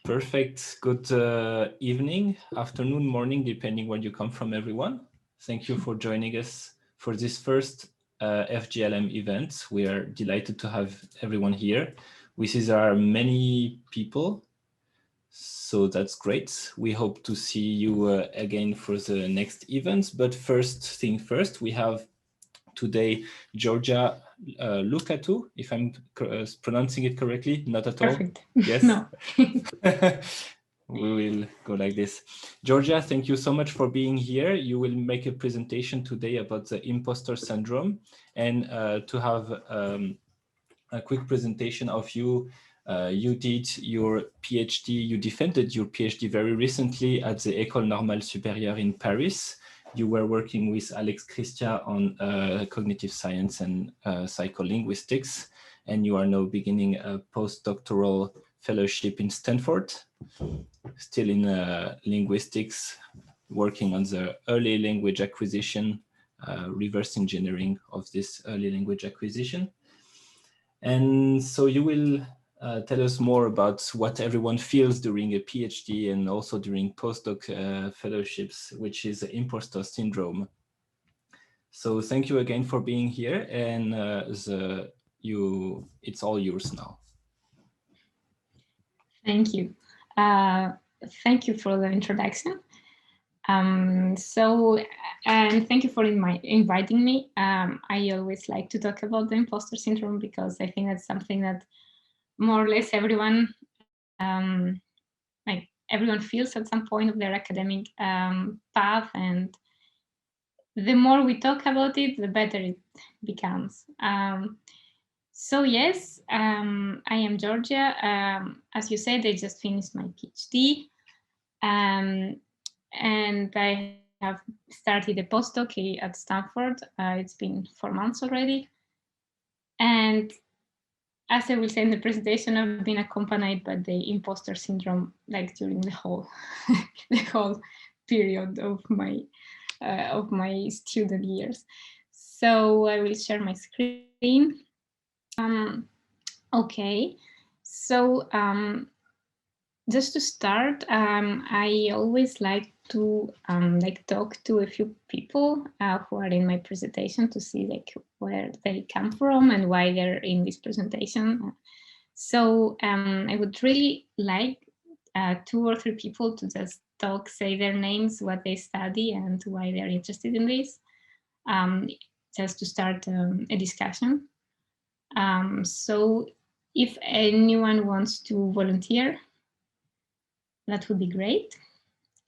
Perfect. Good evening, afternoon, morning, depending where you come from, everyone. Thank you for joining us for this first FGLM event. We are delighted to have everyone here. We see there are many people, so that's great. We hope to see you again for the next events. But first thing first, we have today Georgia Loukatou, if I'm pronouncing it correctly. Not at all. Perfect. Yes. No. We will go like this. Georgia, thank you so much for being here. You will make a presentation today about the imposter syndrome, and to have a quick presentation of you. You did your PhD, you defended your PhD very recently at the École Normale Supérieure in Paris. You were working with Alex Christia on cognitive science and psycholinguistics, and you are now beginning a postdoctoral fellowship in Stanford, still in linguistics, working on the early language acquisition, reverse engineering of this early language acquisition. And so you will tell us more about what everyone feels during a PhD and also during postdoc fellowships, which is imposter syndrome. So thank you again for being here, and it's all yours now. Thank you. Thank you for the introduction. And thank you for inviting me. I always like to talk about the imposter syndrome because I think that's something that more or less everyone feels at some point of their academic path, and the more we talk about it, the better it becomes. So yes, I am Georgia. As you said, I just finished my PhD, and I have started a postdoc at Stanford. It's been 4 months already, and as I will say in the presentation, I've been accompanied by the imposter syndrome, like during the whole the whole period of my student years. So I will share my screen. Okay, so just to start, I always like to talk to a few people who are in my presentation to see where they come from and why they're in this presentation. So I would really like 2 or 3 people to just say their names, what they study, and why they're interested in this, just to start a discussion. So if anyone wants to volunteer, that would be great.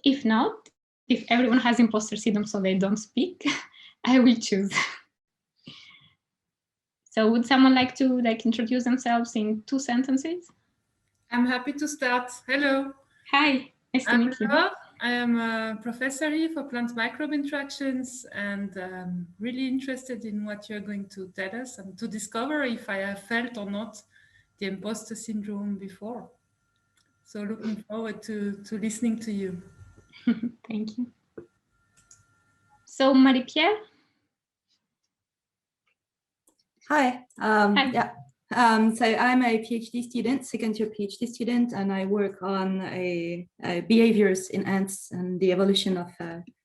If not, if everyone has imposter syndrome so they don't speak, I will choose. So would someone like to introduce themselves in 2 sentences? I'm happy to start. Hello. Hi, nice to meet you. I am a professor here for plant microbe interactions, and really interested in what you're going to tell us and to discover if I have felt or not the imposter syndrome before. So looking forward to listening to you. Thank you. So Marie-Pierre? Hi. Hi. Yeah. So I'm a PhD student, second-year PhD student, and I work on behaviors in ants and the evolution of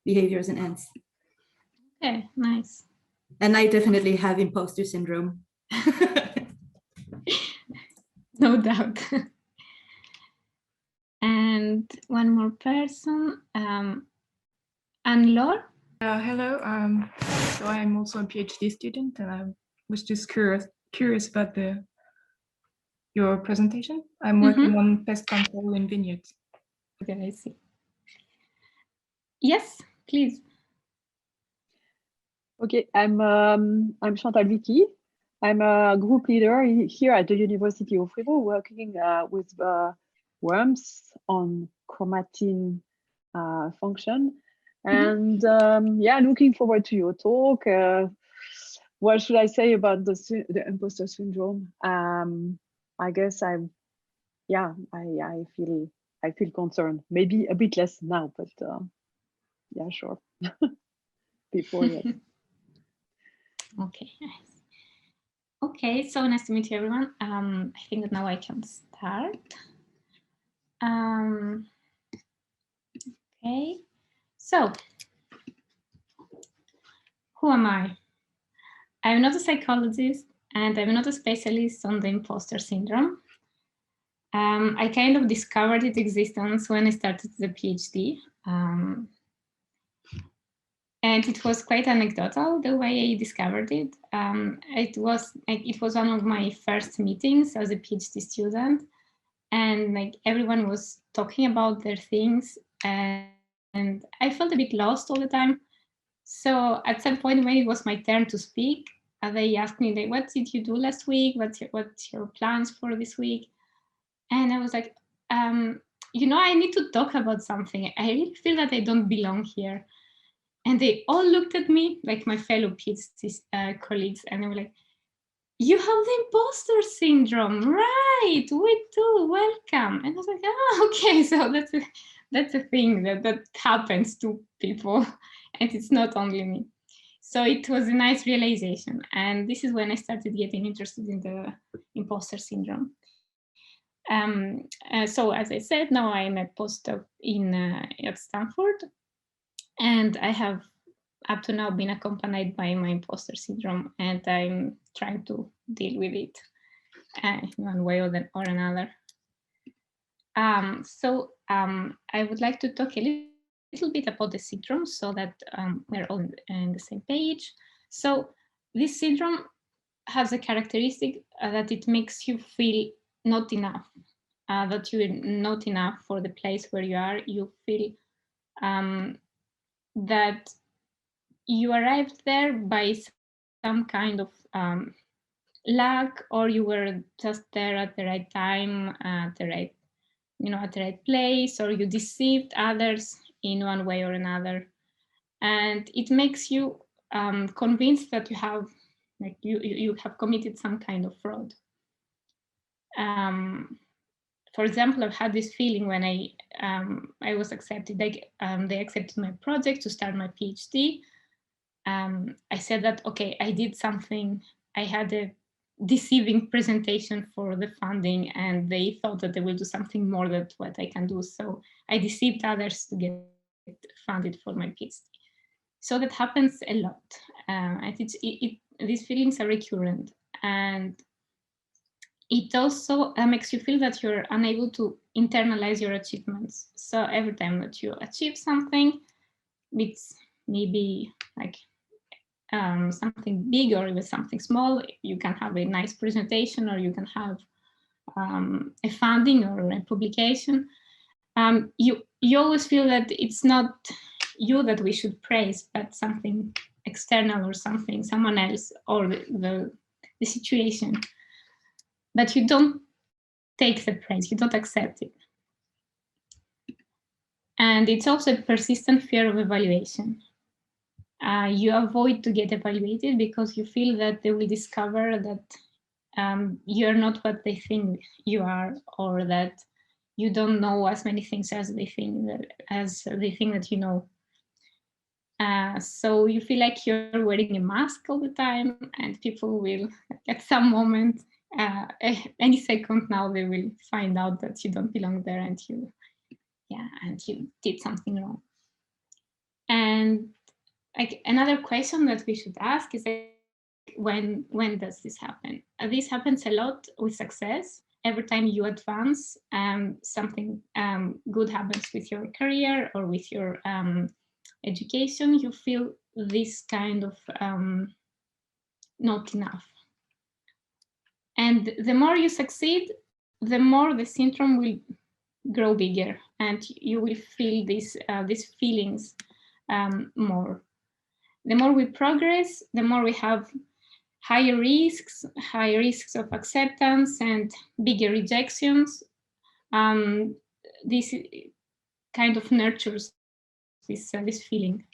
behaviors in ants. Okay, nice. And I definitely have imposter syndrome. No doubt. And one more person, Anne-Laure. Hello. So I'm also a PhD student, and I was just curious about your presentation. I'm working on pest control in vineyards. Okay, I see. Yes, please. Okay, I'm Chantal Vicky. I'm a group leader here at the University of Fribourg, working with worms on chromatin function. And yeah, looking forward to your talk. What should I say about the imposter syndrome? I guess I feel concerned. Maybe a bit less now, but yeah, sure. Before, yes. Okay, nice. Okay, so nice to meet you, everyone. I think that now I can start. Okay, so who am I? I'm not a psychologist and I'm not a specialist on the imposter syndrome. I kind of discovered its existence when I started the PhD. And it was quite anecdotal the way I discovered it. It was one of my first meetings as a PhD student, and like everyone was talking about their things, and I felt a bit lost all the time. So at some point when it was my turn to speak, they asked me, like, what did you do last week? What's your plans for this week? And I was like, you know, I need to talk about something. I really feel that I don't belong here. And they all looked at me, like my fellow PhD colleagues, and they were like, you have the imposter syndrome, right? We too, welcome. And I was like, oh, okay, so that's a thing that happens to people, and it's not only me. So it was a nice realization. And this is when I started getting interested in the imposter syndrome. So as I said, now I'm a postdoc at Stanford, and I have up to now been accompanied by my imposter syndrome, and I'm trying to deal with it in one way or another. I would like to talk a little bit about the syndrome so that we're all on the same page. So this syndrome has a characteristic that it makes you feel not enough, that you're not enough for the place where you are. You feel that you arrived there by some kind of luck, or you were just there at the right time, at the right place, or you deceived others in one way or another, and it makes you convinced that you have committed some kind of fraud. For example, I've had this feeling when I was accepted. They accepted my project to start my PhD. I said that, okay, I did something. I had a deceiving presentation for the funding, and they thought that they will do something more than what I can do. So I deceived others to get funded for my PhD. So that happens a lot. These feelings are recurrent, and it also makes you feel that you're unable to internalize your achievements. So every time that you achieve something, it's maybe like something big or even something small, you can have a nice presentation, or you can have a funding or a publication. You always feel that it's not you that we should praise, but something external or someone else, or the situation. But you don't take the praise, you don't accept it. And it's also a persistent fear of evaluation. You avoid to get evaluated because you feel that they will discover that you're not what they think you are, or that you don't know as many things as they think that you know. So you feel like you're wearing a mask all the time, and people will, at some moment, any second now, they will find out that you don't belong there, and you did something wrong. And like another question that we should ask is, when does this happen? This happens a lot with success. Every time you advance, something good happens with your career or with your education, you feel this kind of not enough. And the more you succeed, the more the syndrome will grow bigger, and you will feel these feelings more. The more we progress, the more we have higher risks of acceptance and bigger rejections. This kind of nurtures this feeling.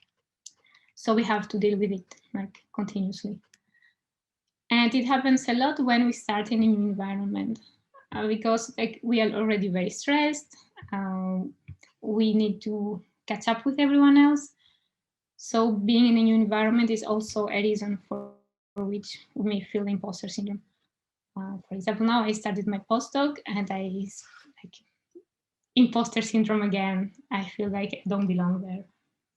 So we have to deal with it like continuously. And it happens a lot when we start in a new environment, because like we are already very stressed. We need to catch up with everyone else. So being in a new environment is also a reason for which we may feel imposter syndrome. For example, now I started my postdoc, and imposter syndrome again. I feel like I don't belong there.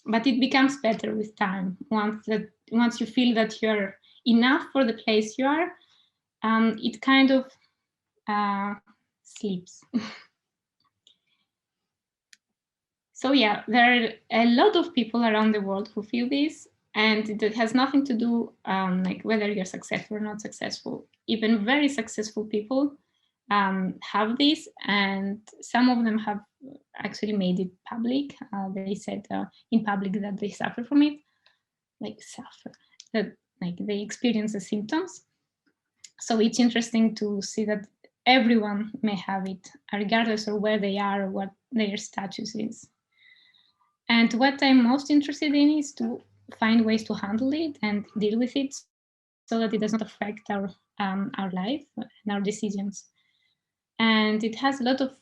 But it becomes better with time. Once you feel that you're enough for the place you are, it kind of sleeps. So yeah, there are a lot of people around the world who feel this, and it has nothing to do like whether you're successful or not successful. Even very successful people have this, and some of them have actually made it public. They said in public that they suffer from it, that they experience the symptoms. So it's interesting to see that everyone may have it, regardless of where they are or what their status is. And what I'm most interested in is to find ways to handle it and deal with it so that it does not affect our life and our decisions. And it has a lot of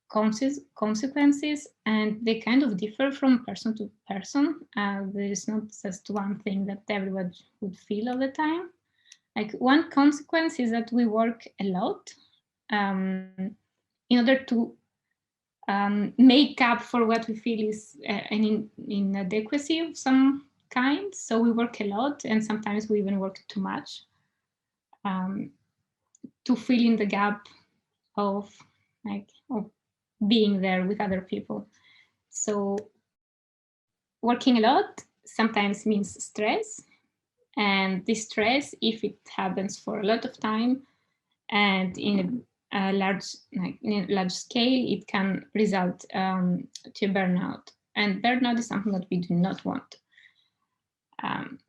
consequences, and they kind of differ from person to person. There is not just one thing that everyone would feel all the time. Like one consequence is that we work a lot in order to make up for what we feel is an inadequacy of some kind. So we work a lot, and sometimes we even work too much to fill in the gap of being there with other people. So working a lot sometimes means stress, and this stress, if it happens for a lot of time and in a large scale, it can result to burnout. And burnout is something that we do not want.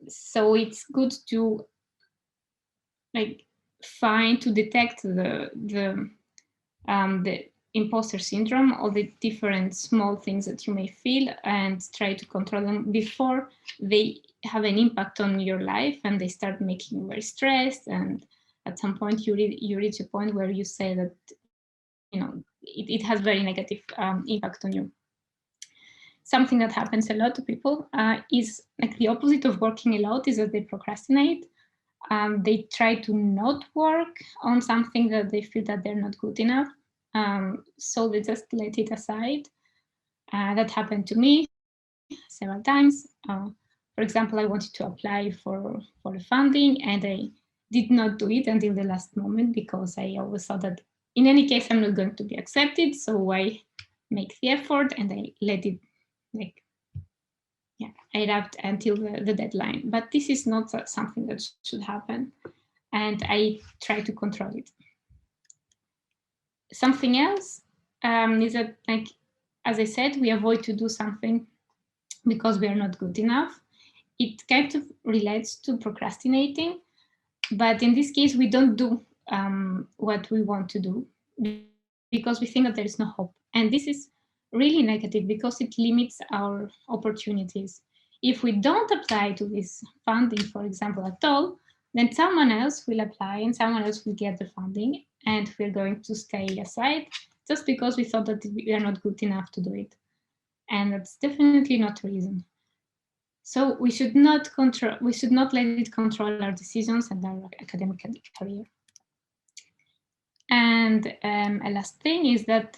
So it's good to detect the imposter syndrome, all the different small things that you may feel, and try to control them before they have an impact on your life and they start making you very stressed. And at some point you reach a point where you say that, it has very negative impact on you. Something that happens a lot to people is like the opposite of working a lot, is that they procrastinate. They try to not work on something that they feel that they're not good enough. So they just let it aside. That happened to me several times. For example, I wanted to apply for the funding, and I did not do it until the last moment because I always thought that in any case I'm not going to be accepted. So I make the effort and I let it I wrapped until the deadline. But this is not something that should happen, and I try to control it. Something else is that, as I said, we avoid to do something because we are not good enough. It kind of relates to procrastinating, but in this case, we don't do what we want to do because we think that there is no hope. And this is really negative because it limits our opportunities. If we don't apply to this funding, for example, at all, then someone else will apply and someone else will get the funding, and we're going to stay aside just because we thought that we are not good enough to do it. And that's definitely not a reason. So we should not let it control our decisions and our academic career. And a last thing is that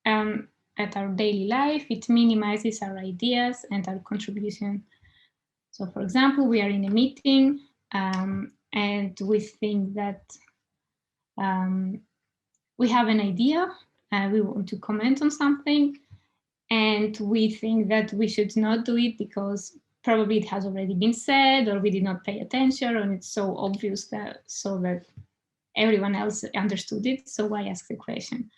at our daily life, it minimizes our ideas and our contribution. So for example, we are in a meeting and we think that we have an idea, we want to comment on something, and we think that we should not do it because probably it has already been said, or we did not pay attention, and it's so obvious that everyone else understood it, so why ask the question?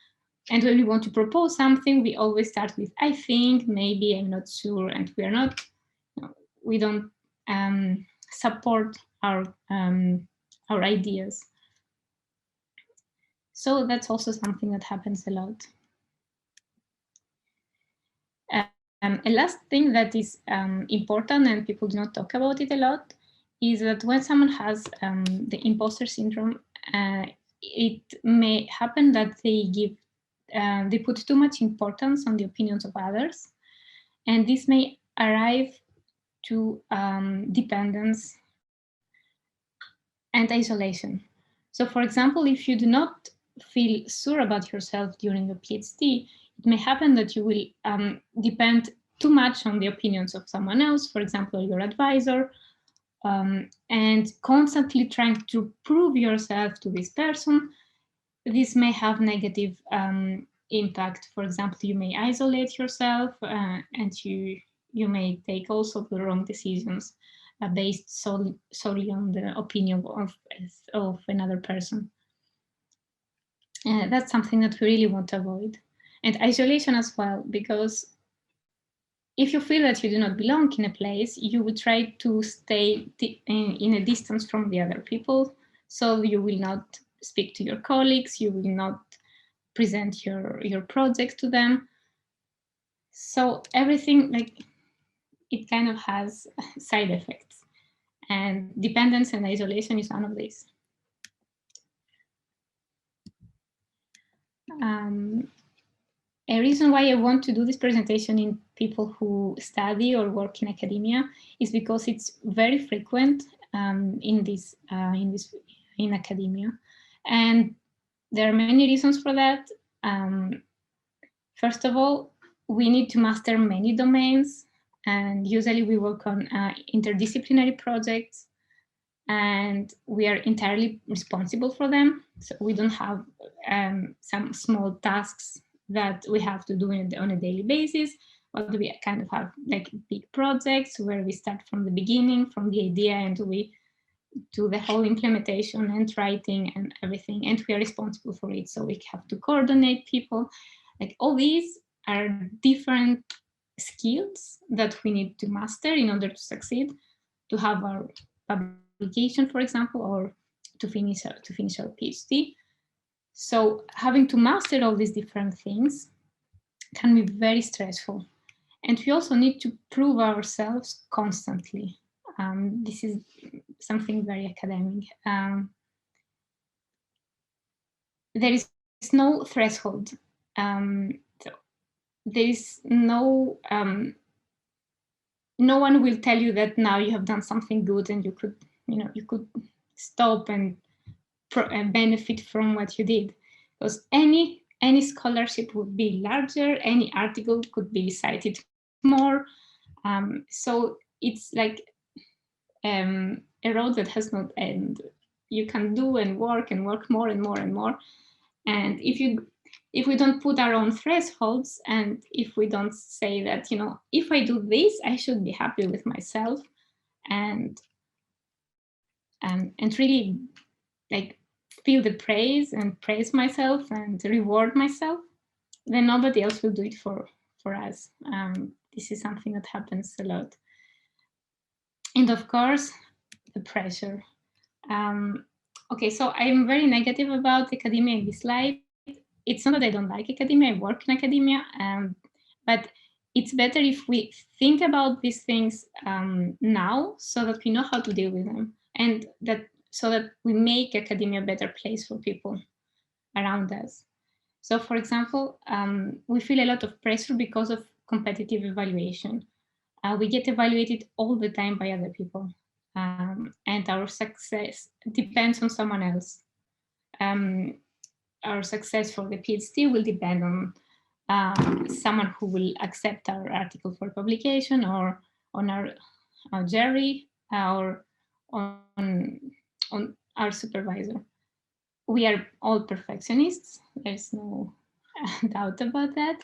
And when we want to propose something, we always start with, I think, maybe, I'm not sure, and we don't support our ideas. So that's also something that happens a lot. A last thing that is important, and people do not talk about it a lot, is that when someone has the imposter syndrome, it may happen that they put too much importance on the opinions of others, and this may arrive to dependence and isolation. So for example, if you do not feel sure about yourself during your PhD, it may happen that you will depend too much on the opinions of someone else, for example, your advisor, and constantly trying to prove yourself to this person. This may have negative impact. For example, you may isolate yourself and you may take also the wrong decisions based solely on the opinion of another person. That's something that we really want to avoid. And isolation as well, because if you feel that you do not belong in a place, you will try to stay in a distance from the other people. So you will not speak to your colleagues, you will not present your project to them. So everything, like, it kind of has side effects, and dependence and isolation is one of these. A reason why I want to do this presentation in people who study or work in academia is because it's very frequent in academia, and there are many reasons for that. First of all, we need to master many domains, and usually we work on interdisciplinary projects, and we are entirely responsible for them. So we don't have some small tasks that we have to do on a daily basis, but we kind of have like big projects where we start from the beginning, from the idea, and we do the whole implementation and writing and everything, and we are responsible for it. So we have to coordinate people. Like, all these are different skills that we need to master in order to succeed, to have our publication, for example, or to finish our PhD. So having to master all these different things can be very stressful. And we also need to prove ourselves constantly. This is something very academic. There is no threshold. So there is no one will tell you that now you have done something good and you could stop and benefit from what you did, because any scholarship would be larger, any article could be cited more. So it's like a road that has no end. You can do and work more and more and more. And if we don't put our own thresholds, and if we don't say that, if I do this, I should be happy with myself, and really like feel the praise and praise myself and reward myself, then nobody else will do it for us. This is something that happens a lot. And of course, the pressure. Okay, so I'm very negative about academia in this slide. It's not that I don't like academia, I work in academia, but it's better if we think about these things now, so that we know how to deal with them, and so that we make academia a better place for people around us. So, for example, we feel a lot of pressure because of competitive evaluation. We get evaluated all the time by other people, and our success depends on someone else. Our success for the PhD will depend on someone who will accept our article for publication, or on our jury, or on our supervisor. We are all perfectionists. There's no doubt about that.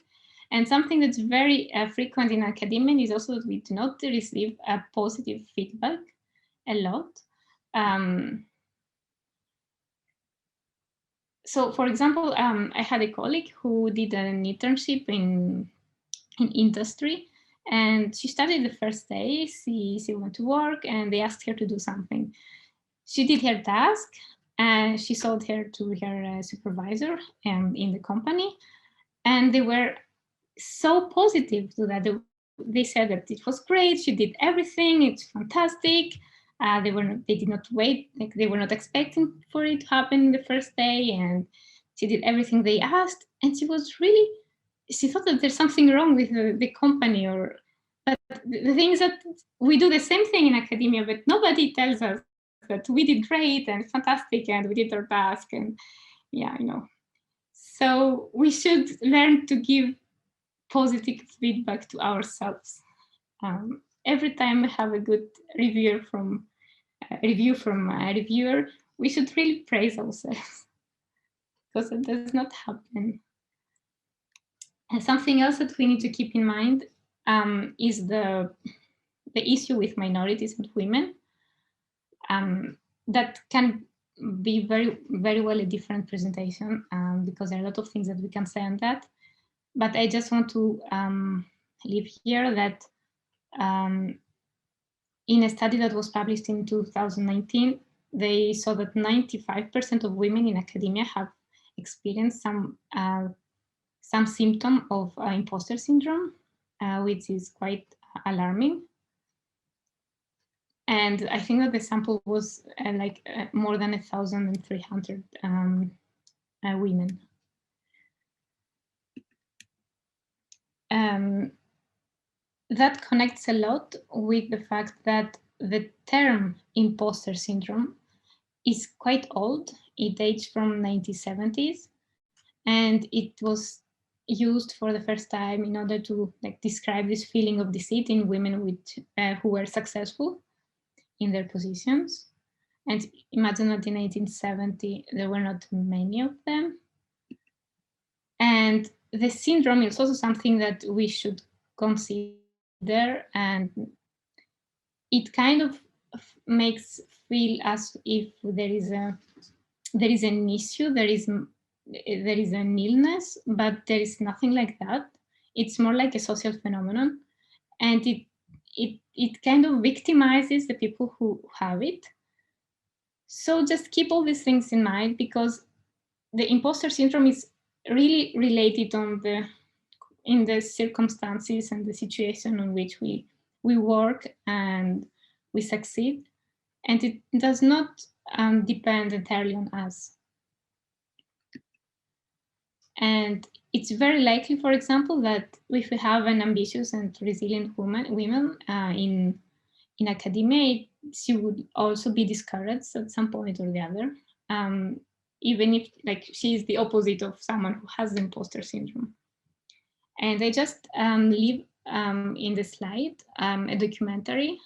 And something that's very frequent in academia is also that we do not receive positive feedback a lot. So, for example, I had a colleague who did an internship in industry, and she started the first day. She went to work, and they asked her to do something. She did her task, and she showed her to her supervisor in the company, and they were so positive to that. They said that it was great. She did everything. It's fantastic. They did not wait. Like, they were not expecting for it to happen in the first day, and she did everything they asked. And she thought that there's something wrong with the company, but the thing is that we do the same thing in academia, but nobody tells us that we did great and fantastic, and we did our task, and yeah, So we should learn to give positive feedback to ourselves. Every time we have a good review from a reviewer, we should really praise ourselves, because it does not happen. And something else that we need to keep in mind is the issue with minorities and women. That can be very, very well a different presentation, because there are a lot of things that we can say on that. But I just want to leave here that in a study that was published in 2019, they saw that 95% of women in academia have experienced some symptom of imposter syndrome, which is quite alarming. And I think that the sample was more than 1,300 women. That connects a lot with the fact that the term imposter syndrome is quite old. It dates from 1970s, and it was used for the first time in order to describe this feeling of deceit in women who were successful in their positions. And imagine that in 1870, there were not many of them. And the syndrome is also something that we should consider, and it kind of makes feel as if there is an issue, there is an illness, but there is nothing like that. It's more like a social phenomenon, and it kind of victimizes the people who have it. So just keep all these things in mind, because the imposter syndrome is really related in the circumstances and the situation in which we work and we succeed, and it does not depend entirely on us. And it's very likely, for example, that if we have an ambitious and resilient women in academia, she would also be discouraged at some point or the other, even if she is the opposite of someone who has the imposter syndrome. And I just leave in the slide a documentary,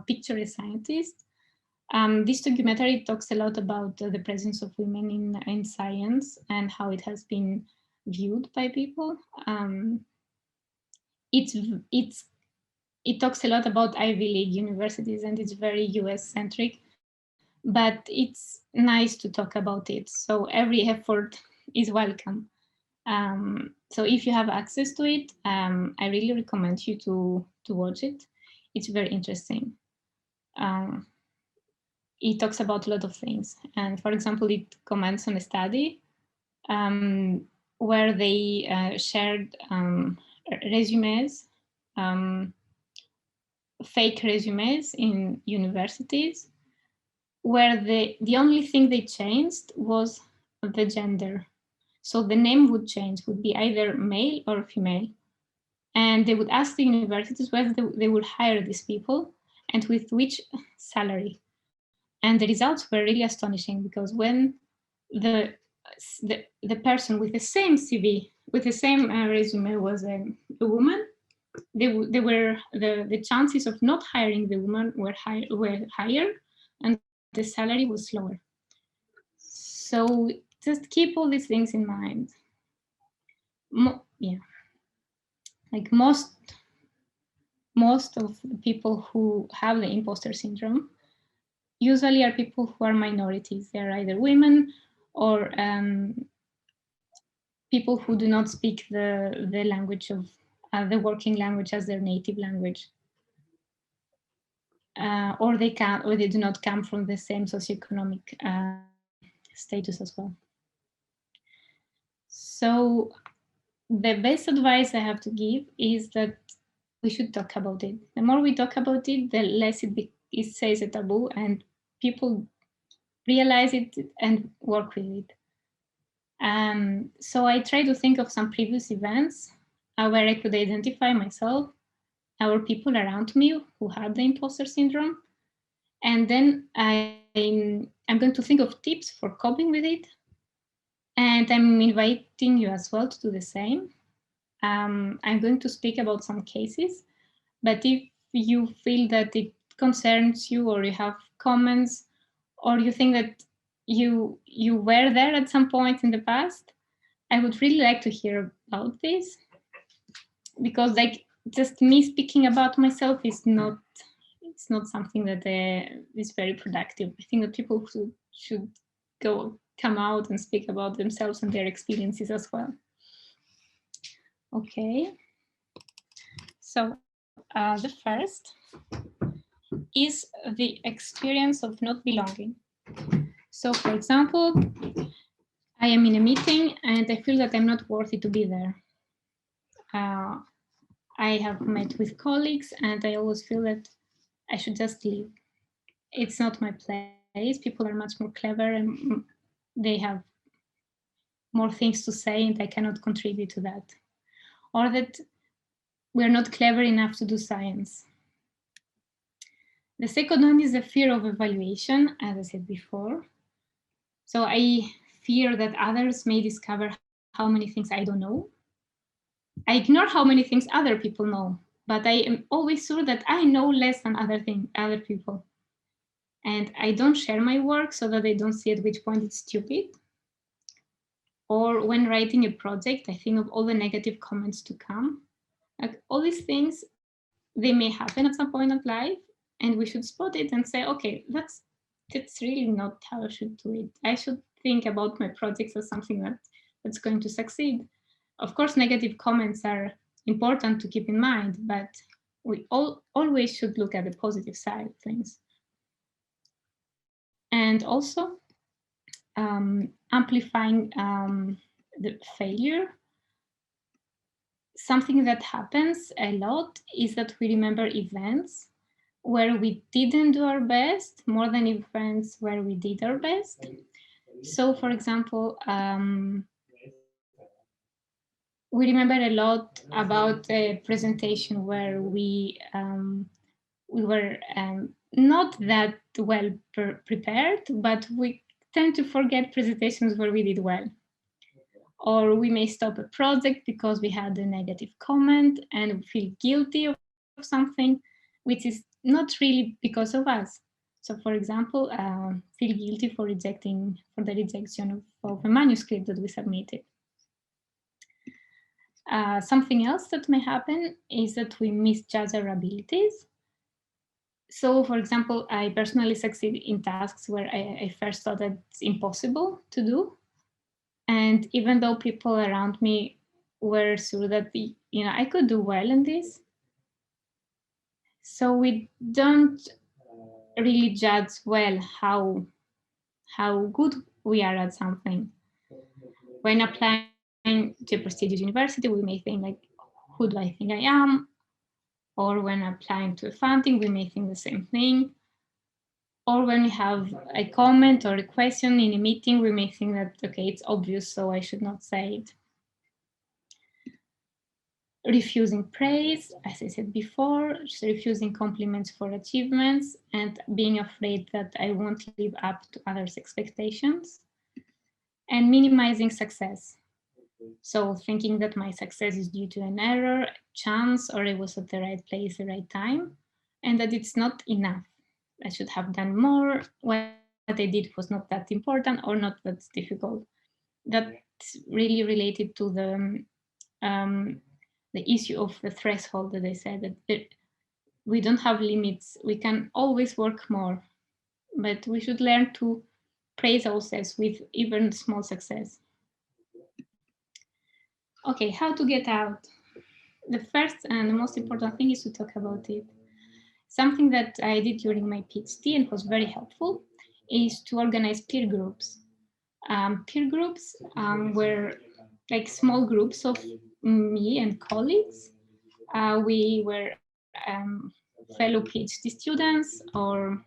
Picture a Scientist. This documentary talks a lot about the presence of women in science and how it has been viewed by people. It talks a lot about Ivy League universities, and it's very US centric, but it's nice to talk about it. So every effort is welcome. So if you have access to it, I really recommend you to watch it. It's very interesting. It talks about a lot of things. And for example, it comments on a study where they shared resumes, fake resumes in universities, where the only thing they changed was the gender. So the name would change, would be either male or female. And they would ask the universities whether they would hire these people and with which salary. And the results were really astonishing, because when the person with the same CV, with the same resume was a woman, the chances of not hiring the woman were higher, and the salary was lower. So just keep all these things in mind. Most of the people who have the imposter syndrome usually are people who are minorities. They're either women or people who do not speak the language of the working language as their native language, or they do not come from the same socioeconomic status as well. So the best advice I have to give is that we should talk about it. The more we talk about it, the less it stays a taboo, and people realize it and work with it. So I try to think of some previous events where I could identify myself, or people around me who had the imposter syndrome. And then I'm going to think of tips for coping with it. And I'm inviting you as well to do the same. I'm going to speak about some cases, but if you feel that it concerns you, or you have comments, or you think that you were there at some point in the past, I would really like to hear about this, because like just me speaking about myself is not, it's not something that is very productive. I think that people should come out and speak about themselves and their experiences as well. Okay, so the first is the experience of not belonging. So for example, I am in a meeting and I feel that I'm not worthy to be there. I have met with colleagues and I always feel that I should just leave. It's not my place. People are much more clever and they have more things to say and I cannot contribute to that. Or that we're not clever enough to do science. The second one is the fear of evaluation, as I said before. So I fear that others may discover how many things I don't know. I ignore how many things other people know, but I am always sure that I know less than other people. And I don't share my work so that they don't see at which point it's stupid. Or when writing a project, I think of all the negative comments to come. Like all these things, they may happen at some point of life, and we should spot it and say, okay, that's really not how I should do it. I should think about my projects as something that's going to succeed. Of course, negative comments are important to keep in mind, but we always should look at the positive side of things. And also amplifying the failure. Something that happens a lot is that we remember events where we didn't do our best more than events where we did our best. So for example, we remember a lot about a presentation where we were not that well prepared, but we tend to forget presentations where we did well. Or we may stop a project because we had a negative comment and feel guilty of something, which is not really because of us. So for example, feel guilty for the rejection of a manuscript that we submitted. Something else that may happen is that we misjudge our abilities. So for example, I personally succeed in tasks where I first thought that it's impossible to do. And even though people around me were sure that I could do well in this, so we don't really judge well how good we are at something. When applying to a prestigious university, we may think like, who do I think I am? Or when applying to a funding, we may think the same thing. Or when we have a comment or a question in a meeting, we may think that, okay, it's obvious, so I should not say it. Refusing praise, as I said before, refusing compliments for achievements, and being afraid that I won't live up to others' expectations. And minimizing success. So thinking that my success is due to an error, chance, or I was at the right place at the right time, and that it's not enough. I should have done more. What I did was not that important or not that difficult. That's really related to the issue of the threshold that I said, that we don't have limits. We can always work more, but we should learn to praise ourselves with even small success. Okay, how to get out? The first and the most important thing is to talk about it. Something that I did during my PhD and was very helpful is to organize peer groups. Peer groups were like small groups of me and colleagues. We were fellow PhD students or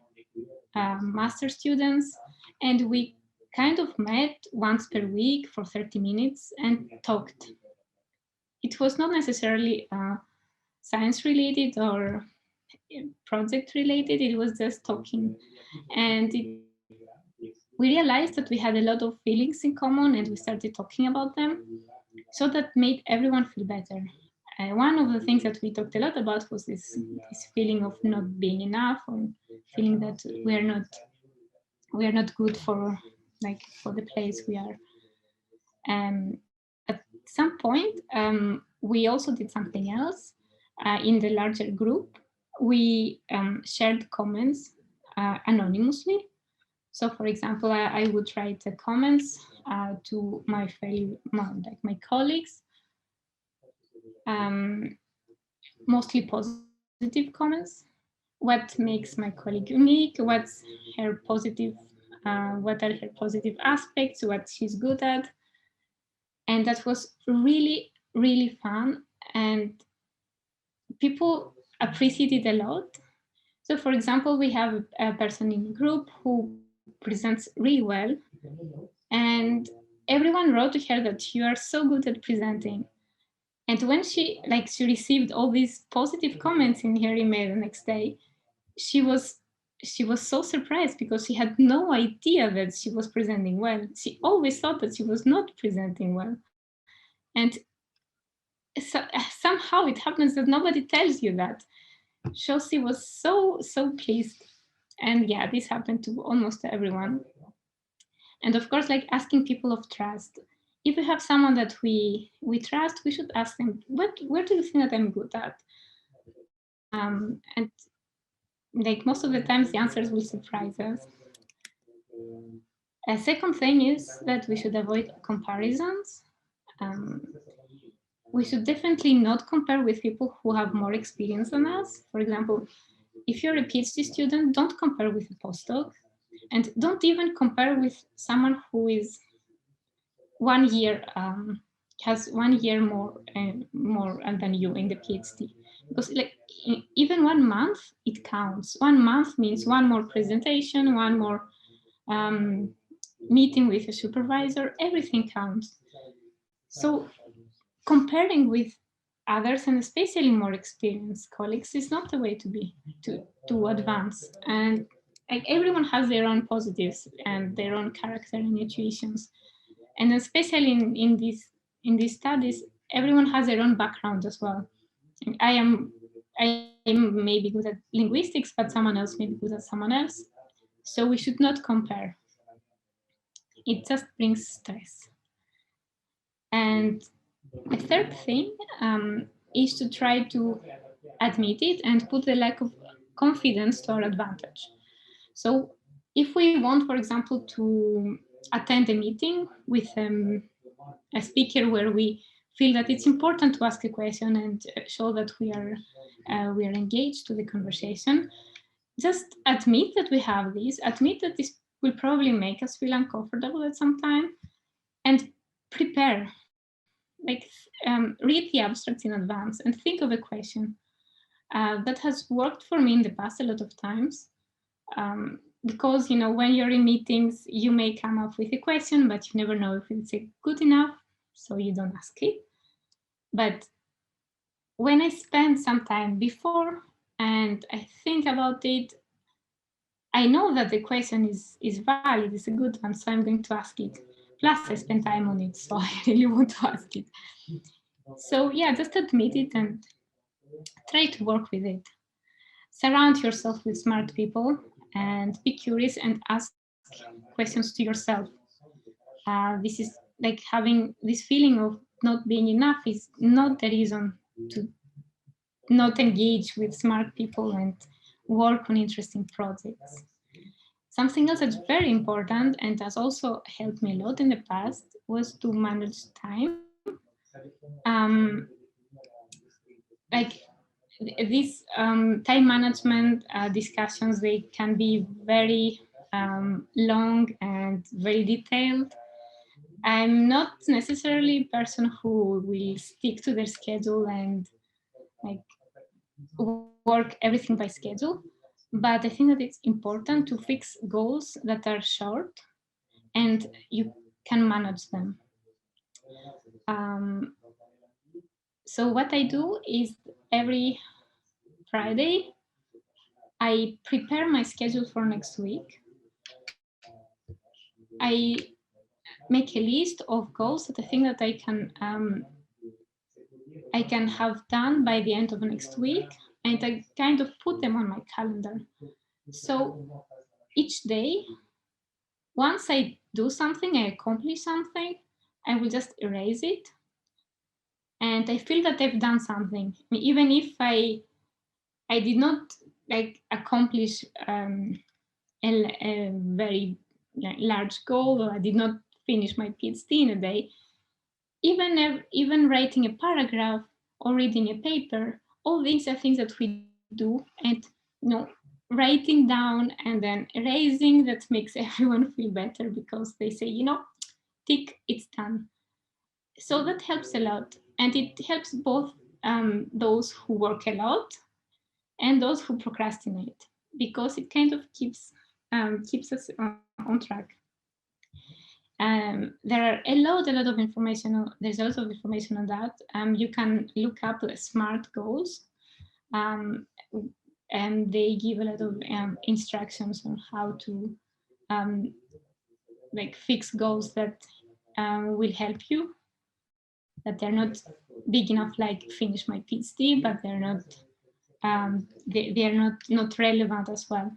master students, and we kind of met once per week for 30 minutes and talked. It was not necessarily science related or project related, it was just talking. And we realized that we had a lot of feelings in common, and we started talking about them. So that made everyone feel better. One of the things that we talked a lot about was this feeling of not being enough, or feeling that we are not good for the place we are. At some point, we also did something else in the larger group. We shared comments anonymously. So, for example, I would write the comments to my colleagues, mostly positive comments. What makes my colleague unique? What's her positive? What are her positive aspects? What she's good at? And that was really, really fun, and people appreciated it a lot. So, for example, we have a person in the group who presents really well, and everyone wrote to her that you are so good at presenting. And when she received all these positive comments in her email the next day, she was so surprised, because she had no idea that she was presenting well. She always thought that she was not presenting well. And so, somehow it happens that nobody tells you that. Chelsea was so pleased. And yeah, this happened to almost everyone. And of course, asking people of trust. If we have someone that we trust, we should ask them, where do you think that I'm good at? And most of the times, the answers will surprise us. A second thing is that we should avoid comparisons. We should definitely not compare with people who have more experience than us. For example, if you're a PhD student, don't compare with a postdoc, and don't even compare with someone who is 1 year, has 1 year more than you in the PhD. Because even 1 month, it counts. 1 month means one more presentation, one more meeting with a supervisor, everything counts. So comparing with others, and especially more experienced colleagues, is not the way to advance. And everyone has their own positives and their own character and intuitions. And especially in these studies, everyone has their own background as well. I am maybe good at linguistics, but someone else may be good at someone else. So we should not compare. It just brings stress. And the third thing is to try to admit it and put the lack of confidence to our advantage. So if we want, for example, to attend a meeting with a speaker where we feel that it's important to ask a question and show that we are engaged to the conversation, just admit that we have this, admit that this will probably make us feel uncomfortable at some time, and prepare. Read the abstracts in advance and think of a question. That has worked for me in the past a lot of times. Because, when you're in meetings, you may come up with a question, but you never know if it's good enough, so you don't ask it. But when I spend some time before and I think about it, I know that the question is valid, it's a good one, so I'm going to ask it. Plus, I spend time on it, so I really want to ask it. So yeah, just admit it and try to work with it. Surround yourself with smart people and be curious and ask questions to yourself. This is having this feeling of not being enough is not the reason to not engage with smart people and work on interesting projects. Something else that's very important and has also helped me a lot in the past was to manage time. These time management discussions, they can be very long and very detailed. I'm not necessarily a person who will stick to their schedule and work everything by schedule, but I think that it's important to fix goals that are short and you can manage them. So what I do is every Friday, I prepare my schedule for next week. I make a list of goals that I think that I can have done by the end of next week, and I kind of put them on my calendar. So each day, once I do something, I accomplish something, I will just erase it. And I feel that I've done something. I mean, even if I did not like accomplish a very large goal, or I did not finish my PhD in a day, even writing a paragraph or reading a paper, all these are things that we do, and writing down and then erasing, that makes everyone feel better, because they say, tick, it's done. So that helps a lot, and it helps both those who work a lot and those who procrastinate, because it kind of keeps us on track. There are a lot of information. There's a lot of information on that. You can look up the SMART goals, and they give a lot of instructions on how to fix goals that will help you. That they're not big enough, like finish my PhD, but they're not they are not relevant as well.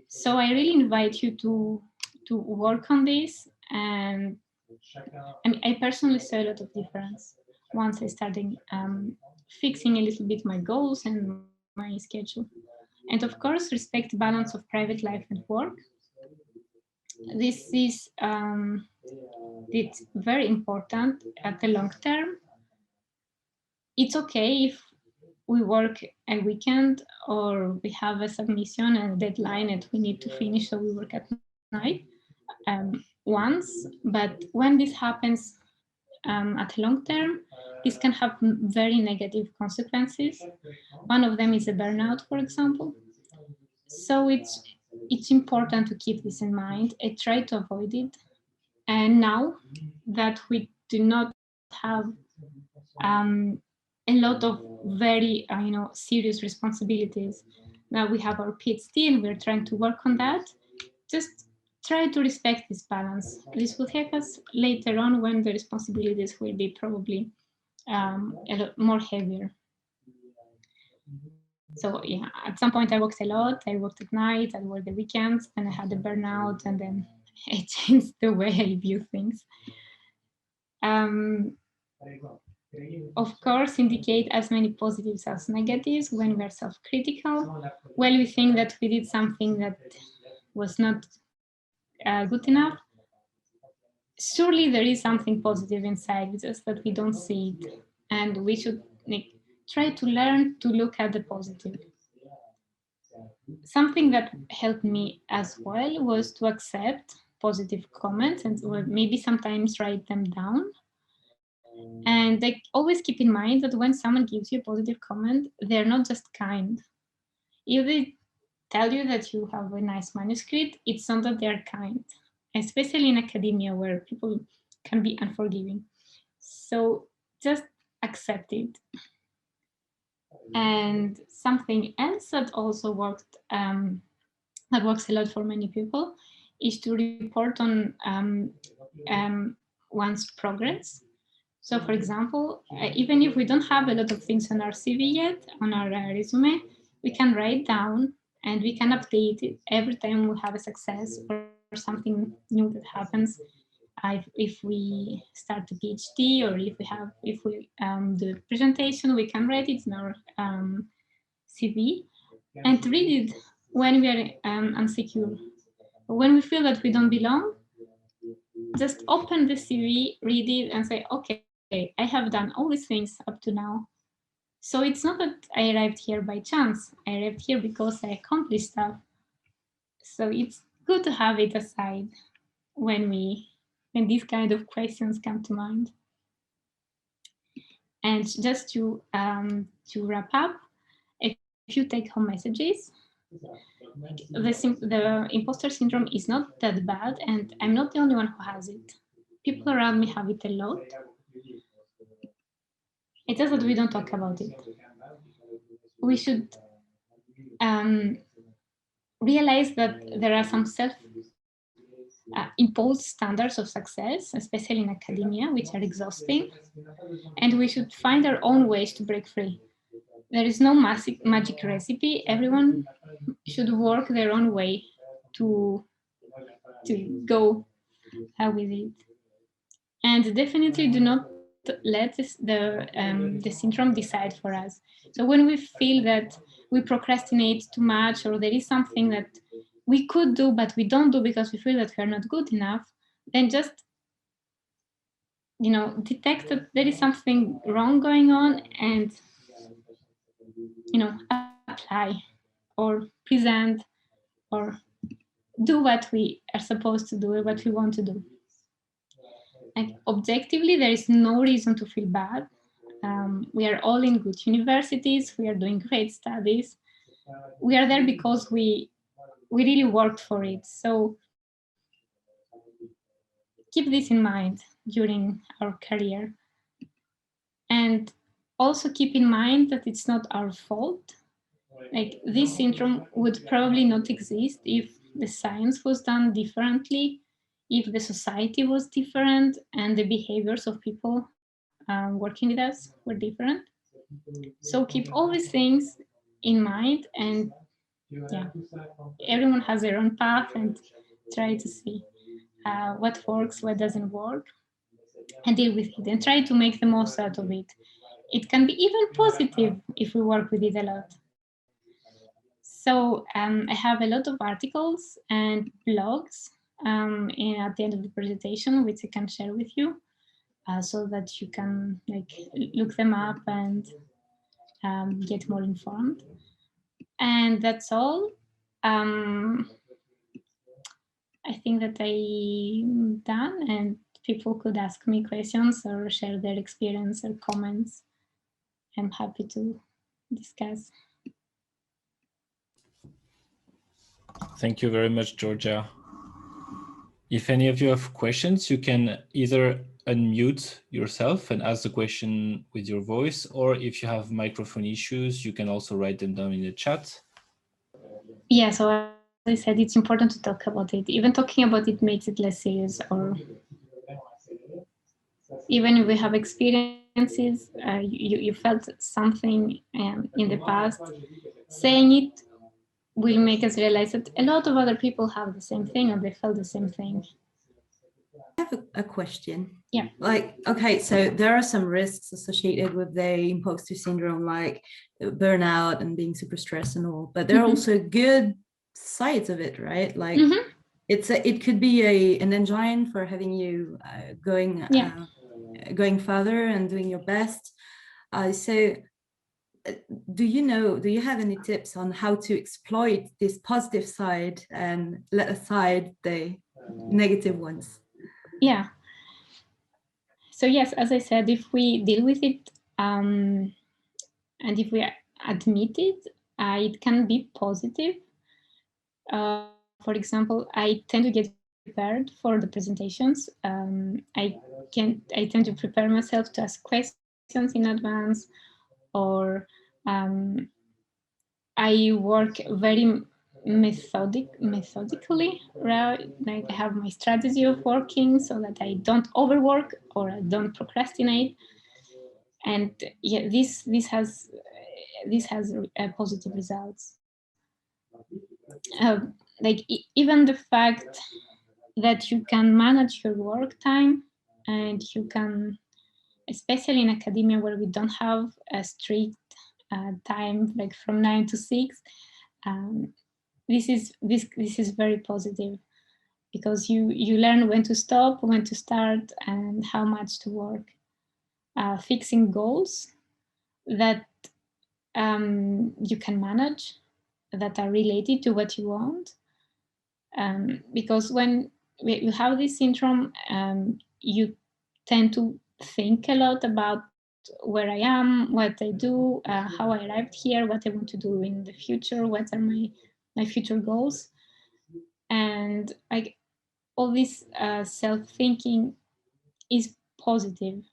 So I really invite you to work on this, and I mean, I personally saw a lot of difference once I started fixing a little bit my goals and my schedule. And of course, respect balance of private life and work. This is it's very important at the long term. It's okay if we work a weekend, or we have a submission and a deadline and we need to finish, so we work at night once. But when this happens at long term, this can have very negative consequences. One of them is a burnout, for example. So it's important to keep this in mind and try to avoid it. And now that we do not have a lot of very serious responsibilities, now we have our PhD and we're trying to work on that. Just try to respect this balance. This will help us later on when the responsibilities will be probably a lot more heavier. So yeah, at some point I worked a lot. I worked at night, I worked the weekends, and I had a burnout, and then I changed the way I view things. Of course, indicate as many positives as negatives when we're self-critical. Well, we think that we did something that was not good enough. Surely there is something positive inside, it's just that we don't see it. And we should try to learn to look at the positive. Something that helped me as well was to accept positive comments, and maybe sometimes write them down. And always keep in mind that when someone gives you a positive comment, they're not just kind. If they tell you that you have a nice manuscript, it's not that they're kind, especially in academia where people can be unforgiving. So just accept it. And something else that also worked, that works a lot for many people, is to report on one's progress. So for example, even if we don't have a lot of things on our CV yet, on our resume, we can write down and we can update it every time we have a success or something new that happens. If we start a PhD, or if we do a presentation, we can write it in our CV and read it when we are insecure. When we feel that we don't belong, just open the CV, read it, and say, okay, I have done all these things up to now. So it's not that I arrived here by chance. I arrived here because I accomplished stuff. So it's good to have it aside when these kind of questions come to mind. And just to wrap up, a few take-home messages. The imposter syndrome is not that bad, and I'm not the only one who has it. People around me have it a lot. It's just that we don't talk about it. We should realize that there are some impose standards of success, especially in academia, which are exhausting, and we should find our own ways to break free. There is no magic recipe. Everyone should work their own way to go with it. And definitely do not let the syndrome decide for us. So when we feel that we procrastinate too much, or there is something that we could do but we don't do because we feel that we are not good enough, then just detect that there is something wrong going on, and apply or present or do what we are supposed to do, what we want to do. Like, objectively, there is no reason to feel bad. We are all in good universities. We are doing great studies. We are there because we really worked for it. So keep this in mind during our career. And also keep in mind that it's not our fault. Like, this syndrome would probably not exist if the science was done differently, if the society was different, and the behaviors of people working with us were different. So keep all these things in mind, and yeah, everyone has their own path, and try to see what works, what doesn't work, and deal with it, and try to make the most out of it. It can be even positive if we work with it a lot. So I have a lot of articles and blogs at the end of the presentation, which I can share with you, so that you can look them up and get more informed. And that's all. I think that I'm done, and people could ask me questions or share their experience or comments. I'm happy to discuss. Thank you very much, Georgia. If any of you have questions, you can either unmute yourself and ask the question with your voice, or if you have microphone issues, you can also write them down in the chat. Yeah, so as I said, it's important to talk about it. Even talking about it makes it less serious, or even if we have experiences, you felt something in the past, saying it will make us realize that a lot of other people have the same thing, or they felt the same thing. I have a question. Yeah. Like, okay, so there are some risks associated with the imposter syndrome, like burnout and being super stressed and all, but there are also good sides of it, right? Like, it could be an engine for having you going further and doing your best. So do you have any tips on how to exploit this positive side and let aside the negative ones? Yeah. So yes, as I said, if we deal with it and if we admit it, it can be positive. For example, I tend to get prepared for the presentations. I tend to prepare myself to ask questions in advance, or I work very methodically, right? Like, I have my strategy of working so that I don't overwork or I don't procrastinate. And yeah, this has positive results. Even the fact that you can manage your work time, and you can, especially in academia where we don't have a strict time, like from 9 to 6, this is very positive, because you learn when to stop, when to start, and how much to work. Fixing goals that you can manage, that are related to what you want, because when you have this syndrome, you tend to think a lot about where I am, what I do, how I arrived here, what I want to do in the future, what are my future goals. And all this self-thinking is positive,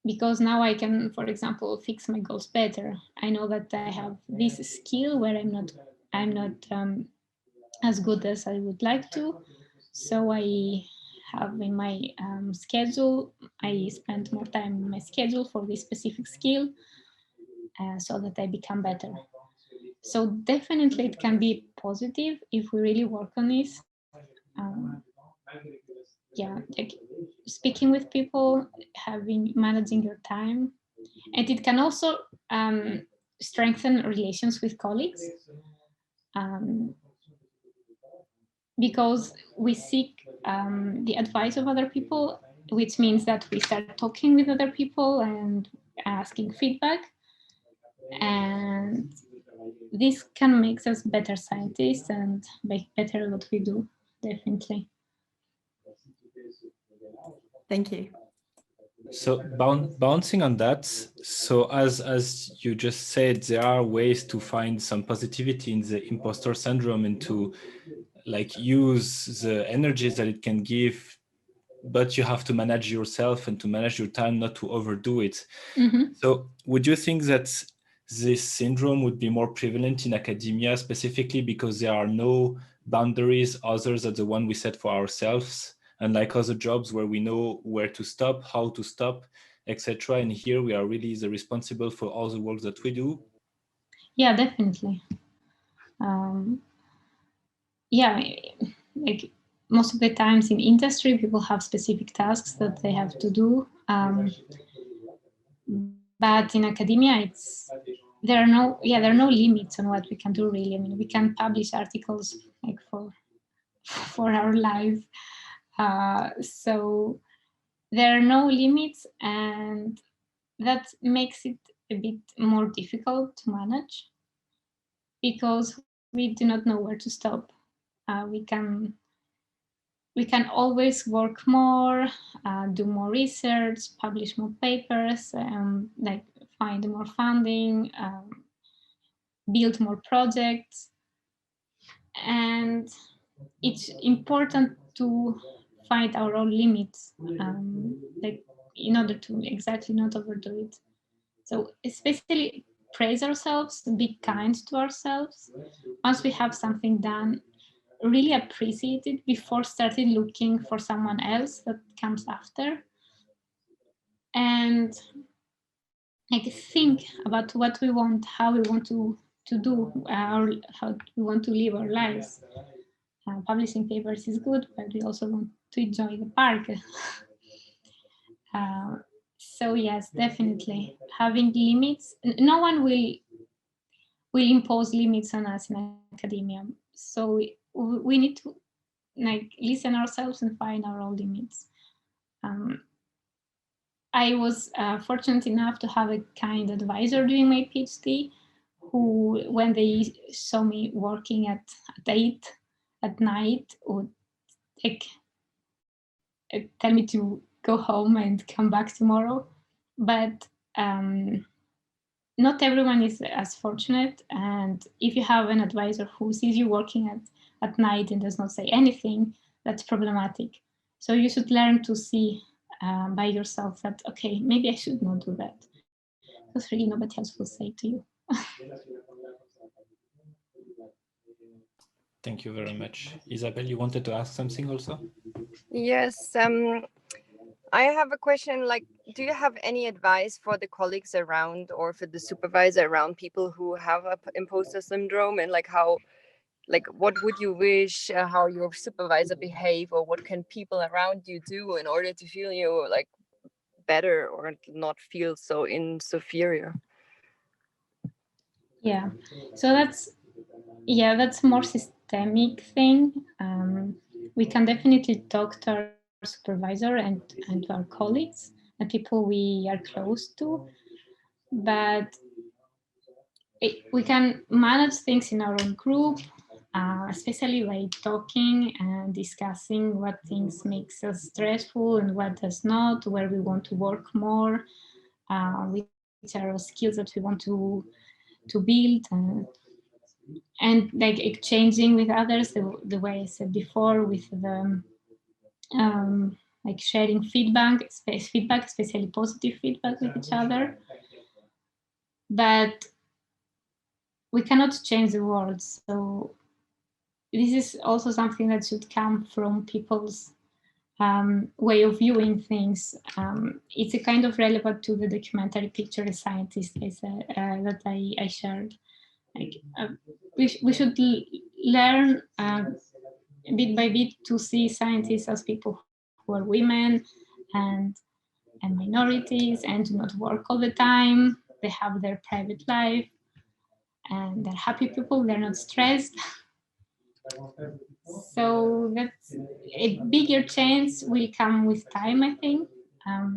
because now I can, for example, fix my goals better. I know that I have this skill where I'm not as good as I would like to. So I have in my schedule, I spend more time in my schedule for this specific skill so that I become better. So definitely it can be positive if we really work on this. Yeah, like speaking with people, managing your time, and it can also strengthen relations with colleagues. Because we seek the advice of other people, which means that we start talking with other people and asking feedback. And this can make us better scientists and make better what we do, definitely. Thank you. So bouncing on that, so as you just said, there are ways to find some positivity in the imposter syndrome and to like use the energies that it can give, but you have to manage yourself and to manage your time, not to overdo it. So would you think that this syndrome would be more prevalent in academia, specifically because there are no boundaries other than the one we set for ourselves, unlike other jobs where we know where to stop, how to stop, etc. And here we are really the responsible for all the work that we do? Yeah, definitely. Yeah, like most of the times in industry, people have specific tasks that they have to do. But in academia, there are no limits on what we can do, really. I mean, we can publish articles like for our life. So there are no limits, and that makes it a bit more difficult to manage because we do not know where to stop. We can always work more, do more research, publish more papers, like find more funding, build more projects. And it's important to find our own limits, like in order to exactly not overdo it. So especially praise ourselves, be kind to ourselves. Once we have something done, really appreciate it before starting looking for someone else that comes after. And like think about what we want, how we want to do, or how we want to live our lives. Publishing papers is good, but we also want to enjoy the park. So yes, definitely having limits. No one will impose limits on us in academia. So we need to like listen ourselves and find our own limits. I was fortunate enough to have a kind advisor during my PhD, who, when they saw me working at 8 at night, would like tell me to go home and come back tomorrow. But not everyone is as fortunate, and if you have an advisor who sees you working at night and does not say anything, that's problematic. So you should learn to see by yourself that, okay, maybe I should not do that, because really nobody else will say to you. Thank you very much. Isabel, you wanted to ask something also? Yes, I have a question. Like, do you have any advice for the colleagues around or for the supervisor around people who have imposter syndrome, and like how, like what would you wish how your supervisor behave, or what can people around you do in order to feel you like better or not feel so inferior? Yeah, so that's a more systemic thing. We can definitely talk to our supervisor and to our colleagues and people we are close to, but we can manage things in our own group, especially by talking and discussing what things makes us stressful and what does not, where we want to work more, which are skills that we want to build, and like exchanging with others the way I said before, with the like sharing feedback, especially positive feedback with each other. But we cannot change the world, so this is also something that should come from people's way of viewing things. It's a kind of relevant to the documentary Picture a Scientist that I shared. Like, we should learn bit by bit to see scientists as people who are women and minorities and do not work all the time. They have their private life and they're happy people, they're not stressed. So that's a bigger change will come with time, I think,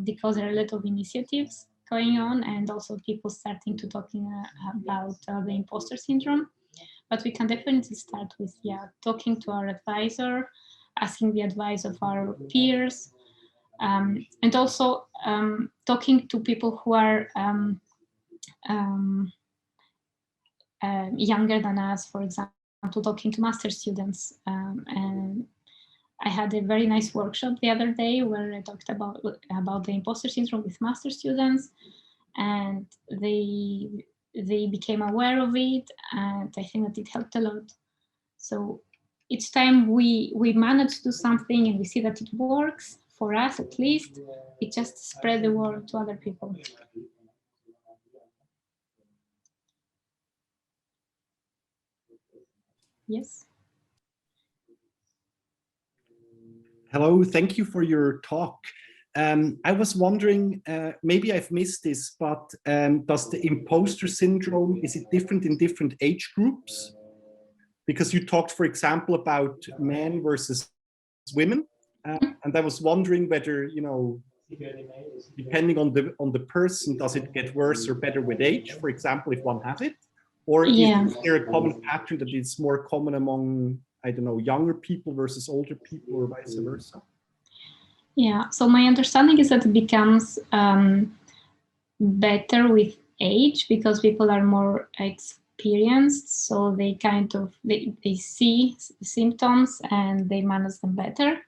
because there are a lot of initiatives going on and also people starting to talking about the imposter syndrome. But we can definitely start with, talking to our advisor, asking the advice of our peers, and also talking to people who are younger than us, for example, talking to master students. And I had a very nice workshop the other day where I talked about the imposter syndrome with master students, and they became aware of it, and I think that it helped a lot. So each time we manage to do something and we see that it works, for us at least, it just spread the word to other people. Yes. Hello, thank you for your talk. I was wondering, maybe I've missed this, but does the imposter syndrome, is it different in different age groups? Because you talked, for example, about men versus women. And I was wondering whether, you know, depending on the person, does it get worse or better with age, for example, if one has it? Or is there a common pattern that is more common among, I don't know, younger people versus older people or vice versa? Yeah, so my understanding is that it becomes better with age because people are more experienced, so they kind of, they see symptoms and they manage them better.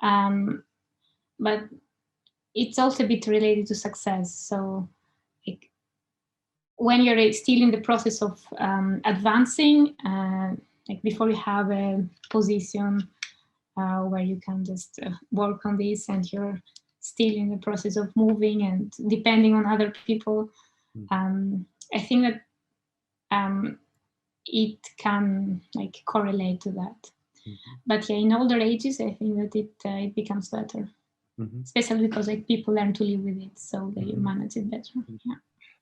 But it's also a bit related to success. So like, when you're still in the process of advancing, like before you have a position where you can just work on this and you're still in the process of moving and depending on other people, I think that it can like correlate to that. But yeah, in older ages, I think that it becomes better, especially because like people learn to live with it, so they manage it better. Yeah.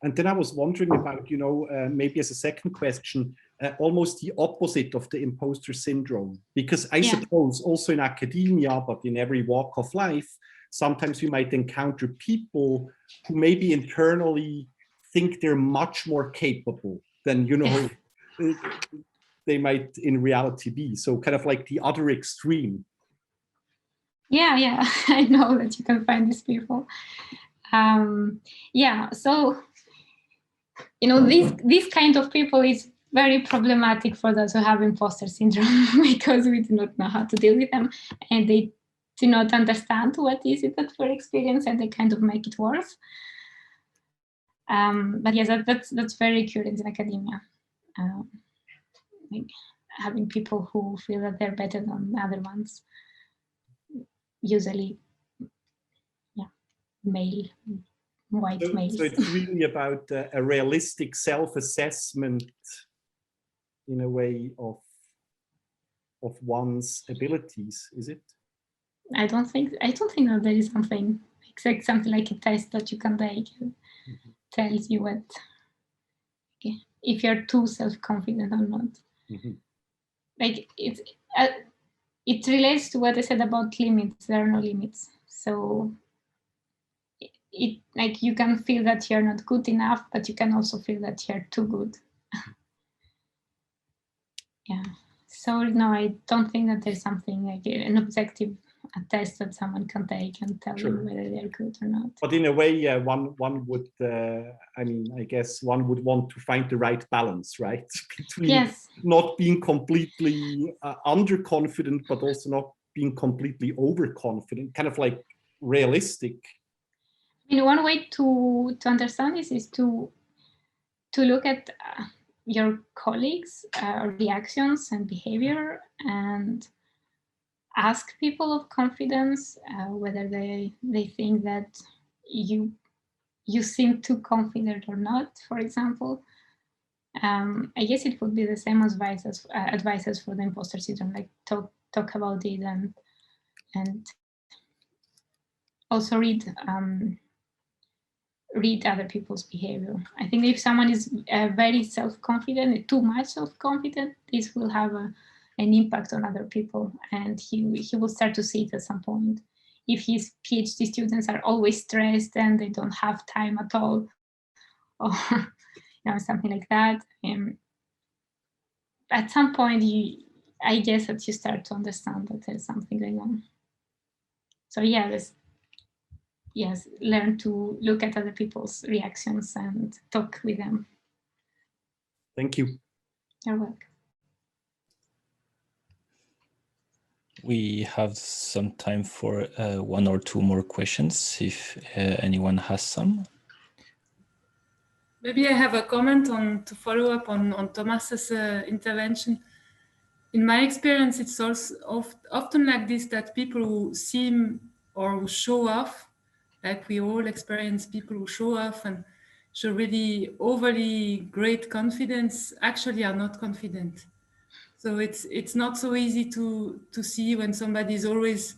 And then I was wondering about, you know, maybe as a second question, almost the opposite of the imposter syndrome, because I suppose also in academia, but in every walk of life, sometimes we might encounter people who maybe internally think they're much more capable than, you know, they might in reality be. So kind of like the other extreme. Yeah, I know that you can find these people. Yeah, so, you know, this kind of people is very problematic for those who have imposter syndrome because we do not know how to deal with them and they do not understand what is it that we're experiencing and they kind of make it worse. But yes, that's very current in academia. Like having people who feel that they're better than other ones, usually, male, white males. So it's really about a realistic self-assessment in a way of one's abilities, is it? I don't think that there is something exact, something like a test that you can take tells you what, if you're too self-confident or not. Like it relates to what I said about limits. There are no limits. So it like you can feel that you're not good enough, but you can also feel that you're too good. Yeah. So no, I don't think that there's something like an objective test that someone can take and tell you whether they're good or not. But in a way, one would, I mean, I guess one would want to find the right balance, right? Between not being completely underconfident, but also not being completely overconfident, kind of like realistic. I mean, one way to understand this is to look at your colleagues' reactions and behavior, and ask people of confidence whether they think that you seem too confident or not, for example. I guess it would be the same as advices for the imposter syndrome, like talk about it and also read other people's behavior. I think if someone is very self-confident, too much self-confident, this will have an impact on other people, and he will start to see it at some point. If his PhD students are always stressed and they don't have time at all, or something like that, at some point I guess that you start to understand that there's something going on. So yeah, yes, learn to look at other people's reactions and talk with them. Thank you. You're welcome. We have some time for one or two more questions, if anyone has some. Maybe I have a comment to follow up on Thomas's intervention. In my experience, it's also often like this, that people who seem or who show off, like we all experience people who show off and show really overly great confidence, actually are not confident. So it's not so easy to see when somebody is always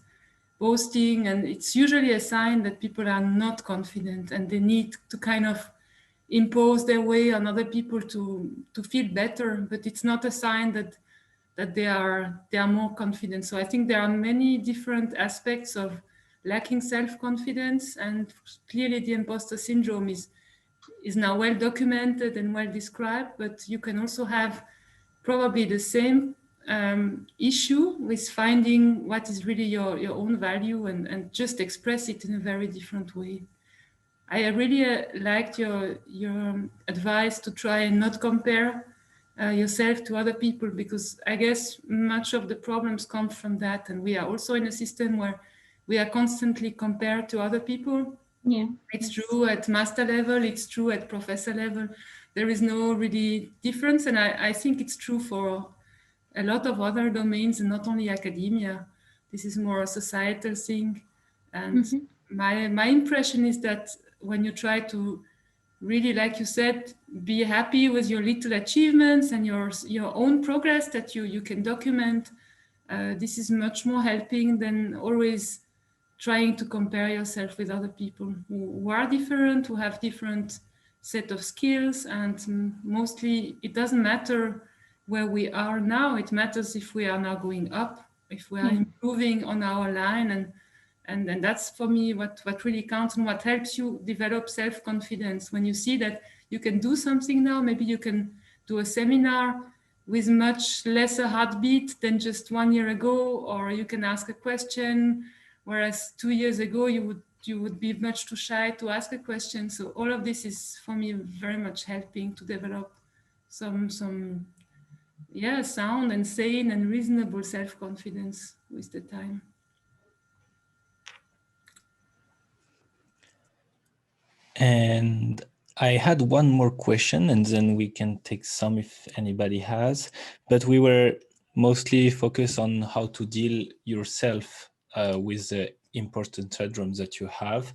boasting, and it's usually a sign that people are not confident and they need to kind of impose their way on other people to feel better, but it's not a sign that they are more confident. So I think there are many different aspects of lacking self-confidence, and clearly the imposter syndrome is now well documented and well described, but you can also have probably the same issue with finding what is really your own value and just express it in a very different way. I really liked your advice to try and not compare yourself to other people, because I guess much of the problems come from that, and we are also in a system where we are constantly compared to other people. Yeah, it's true at master level, it's true at professor level. There is no really difference, and I think it's true for a lot of other domains, and not only academia. This is more a societal thing, and my impression is that when you try to really, like you said, be happy with your little achievements and your own progress that you can document, this is much more helping than always trying to compare yourself with other people who are different, who have different set of skills, and mostly it doesn't matter where we are now. It matters if we are now going up, if we are improving on our line, and that's for me what really counts and what helps you develop self-confidence. When you see that you can do something now, maybe you can do a seminar with much lesser heartbeat than just 1 year ago, or you can ask a question, whereas 2 years ago you would be much too shy to ask a question. So all of this is for me very much helping to develop some sound and sane and reasonable self-confidence with the time. And I had one more question, and then we can take some if anybody has, but we were mostly focused on how to deal yourself with the imposter syndrome that you have.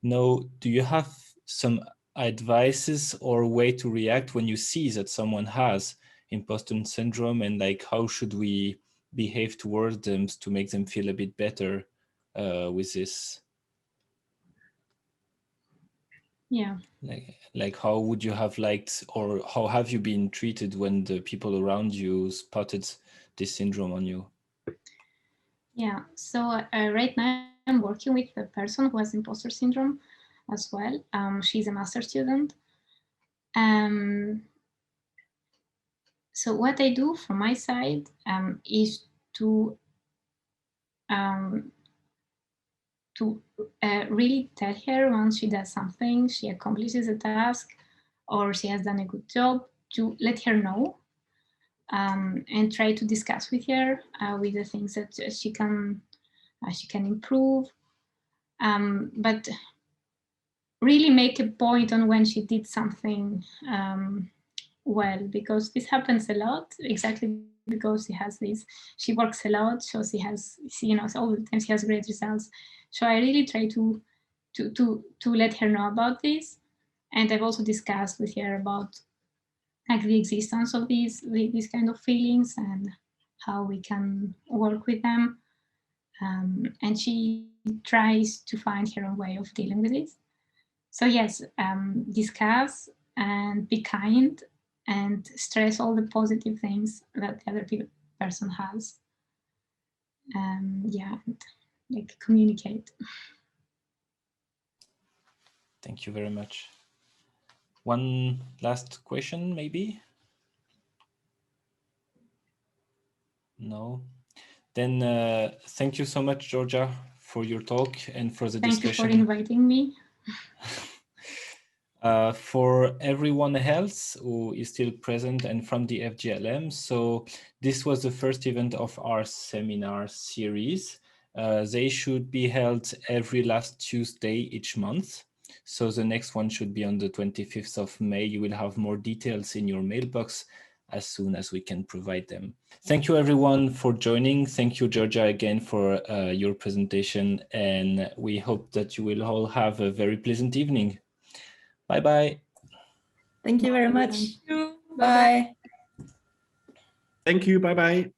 Now, do you have some advices or way to react when you see that someone has imposter syndrome, and like how should we behave towards them to make them feel a bit better with this? Yeah. Like how would you have liked, or how have you been treated when the people around you spotted this syndrome on you? Yeah, so right now I'm working with a person who has imposter syndrome as well. She's a master student. So what I do from my side is to really tell her once she does something, she accomplishes a task, or she has done a good job, to let her know and try to discuss with her with the things that she can improve. But really make a point on when she did something well, because this happens a lot, exactly because she works a lot, so you know, all the time she has great results. So I really try to let her know about this. And I've also discussed with her about like the existence of these kind of feelings and how we can work with them. And she tries to find her own way of dealing with this. So yes, discuss and be kind and stress all the positive things that the other person has. Yeah, and, like communicate. Thank you very much. One last question, maybe? No? Then thank you so much, Georgia, for your talk and for the discussion. Thank you for inviting me. For everyone else who is still present and from the FGLM, so this was the first event of our seminar series. They should be held every last Tuesday each month. So the next one should be on the 25th of May. You will have more details in your mailbox as soon as we can provide them. Thank you everyone for joining. Thank you, Georgia, again for your presentation. And we hope that you will all have a very pleasant evening. Bye-bye. Thank you very much. Thank you. Bye. Thank you. Bye-bye.